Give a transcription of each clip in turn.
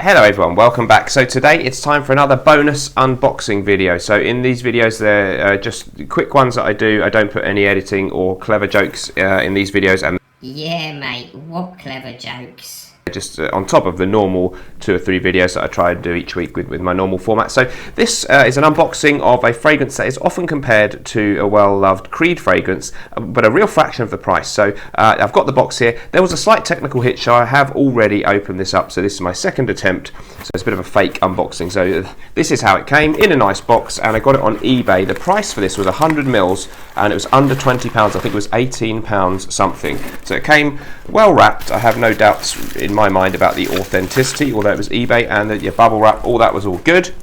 Hello everyone, welcome back. So today it's time for another bonus unboxing video. So in these videos they're just quick ones that I do. I don't put any editing or clever jokes in these videos, and yeah mate, what clever jokes. Just on top of the normal 2 or 3 videos that I try to do each week with my normal format. So this is an unboxing of a fragrance that is often compared to a well-loved Creed fragrance, but a real fraction of the price. So I've got the box here. There was a slight technical hitch, so I have already opened this up. So this is my second attempt, so it's a bit of a fake unboxing. So this is how it came, in a nice box, and I got it on eBay. The price for this was 100 mils, and it was under £20. I think it was £18 something. So it came well wrapped. I have no doubts in my mind about the authenticity, although it was eBay, and the bubble wrap, all that was all good.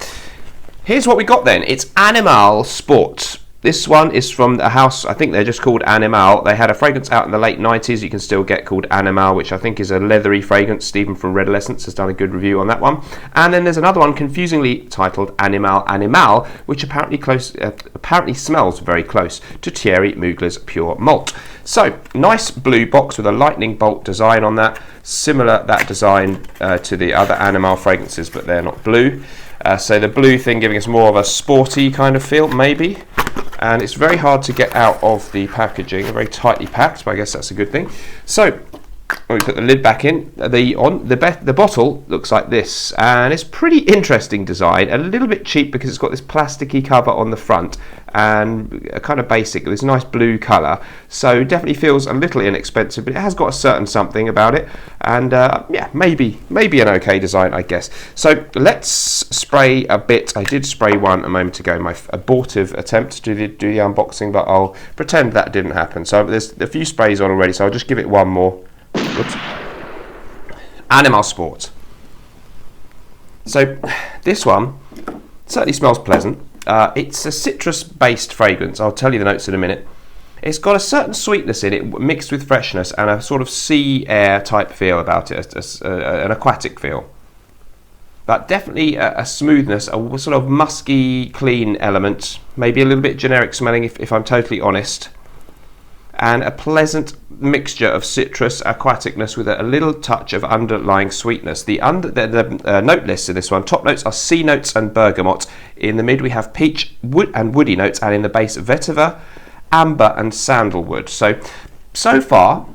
Here's what we got then. It's Animal Sport. This one is from a house, I think they're just called Animal. They had a fragrance out in the late 90s you can still get called Animal, which I think is a leathery fragrance. Stephen from Redolescence has done a good review on that one. And then there's another one confusingly titled Animal, which apparently smells very close to Thierry Mugler's Pure Malt. So, nice blue box with a lightning bolt design on that. Similar, that design, to the other Animal fragrances, but they're not blue. So the blue thing giving us more of a sporty kind of feel, maybe. And it's very hard to get out of the packaging. They're very tightly packed, but I guess that's a good thing. So, when we put the lid back in, the bottle looks like this, and it's pretty interesting design. A little bit cheap because it's got this plasticky cover on the front, and a kind of basic, this nice blue colour. So definitely feels a little inexpensive, but it has got a certain something about it. And yeah, maybe an okay design, I guess. So let's spray a bit. I did spray one a moment ago, my abortive attempt to do the unboxing, but I'll pretend that didn't happen. So there's a few sprays on already, so I'll just give it one more. Oops. Animal Sport. So this one certainly smells pleasant. It's a citrus-based fragrance. I'll tell you the notes in a minute. It's got a certain sweetness in it, mixed with freshness, and a sort of sea air type feel about it, an aquatic feel. But definitely a smoothness, a sort of musky, clean element, maybe a little bit generic smelling if I'm totally honest. And a pleasant mixture of citrus aquaticness with a little touch of underlying sweetness. The note lists in this one, top notes are sea notes and bergamot. In the mid we have peach and woody notes, and in the base vetiver, amber and sandalwood. So far,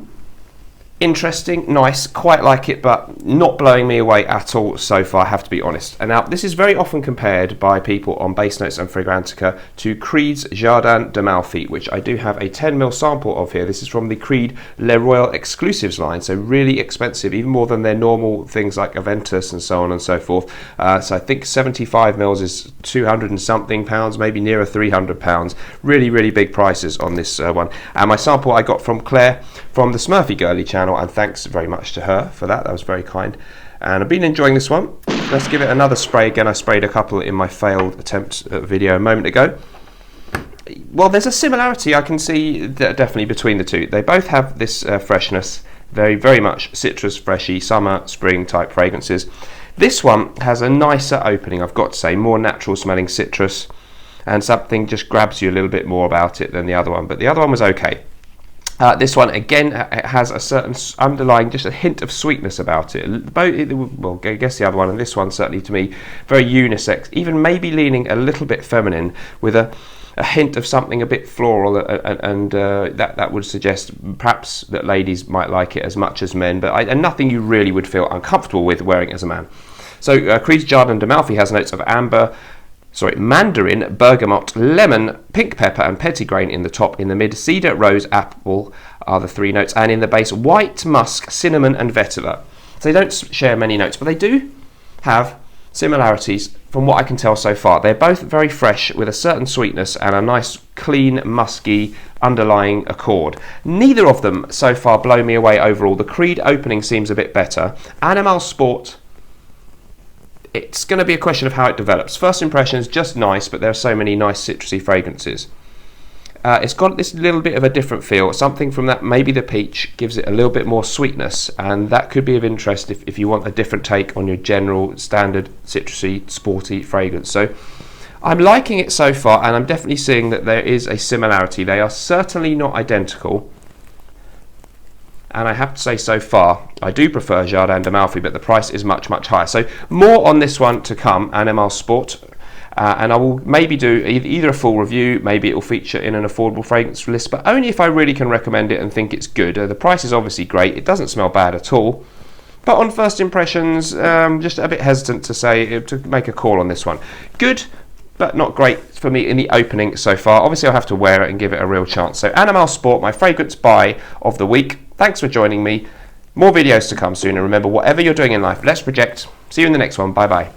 interesting, nice, quite like it, but not blowing me away at all so far, I have to be honest. And now, this is very often compared by people on Base Notes and Fragrantica to Creed's Jardin d'Amalfi, which I do have a 10ml sample of here. This is from the Creed Le Royal Exclusives line, so really expensive, even more than their normal things like Aventus and so on and so forth. So I think 75ml is 200 and something pounds, maybe nearer £300. Really, really big prices on this one. And my sample I got from Claire from the Smurfy Girly channel, and thanks very much to her for that. That was very kind, and I've been enjoying this one. Let's give it another spray again. I sprayed a couple in my failed attempt video a moment ago. Well, there's a similarity I can see definitely between the two. They both have this freshness, very, very much citrus, freshy, summer, spring type fragrances. This one has a nicer opening, I've got to say, more natural smelling citrus, and something just grabs you a little bit more about it than the other one, but the other one was okay. This one, again, it has a certain underlying, just a hint of sweetness about it. Well, I guess the other one, and this one certainly to me, very unisex, even maybe leaning a little bit feminine, with a hint of something a bit floral, and that would suggest perhaps that ladies might like it as much as men, and nothing you really would feel uncomfortable with wearing as a man. So Creed's Jardin d'Amalfi has notes of mandarin, bergamot, lemon, pink pepper and petitgrain in the top. In the mid, cedar, rose, apple are the 3 notes, and in the base, white musk, cinnamon and vetiver. So they don't share many notes, but they do have similarities from what I can tell so far. They're both very fresh with a certain sweetness and a nice, clean, musky underlying accord. Neither of them so far blow me away overall. The Creed opening seems a bit better. Animal Sport, it's going to be a question of how it develops. First impressions, just nice, but there are so many nice citrusy fragrances. It's got this little bit of a different feel, something from that, maybe the peach gives it a little bit more sweetness, and that could be of interest if you want a different take on your general standard citrusy, sporty fragrance. So I'm liking it so far, and I'm definitely seeing that there is a similarity. They are certainly not identical, And I have to say, so far, I do prefer Jardin d'Amalfi, but the price is much, much higher. So more on this one to come, Animal Sport. And I will maybe do either a full review, maybe it will feature in an affordable fragrance list, but only if I really can recommend it and think it's good. The price is obviously great. It doesn't smell bad at all. But on first impressions, just a bit hesitant to make a call on this one. Good, but not great for me in the opening so far. Obviously, I'll have to wear it and give it a real chance. So Animal Sport, my fragrance buy of the week. Thanks for joining me. More videos to come soon. And remember, whatever you're doing in life, let's project. See you in the next one. Bye-bye.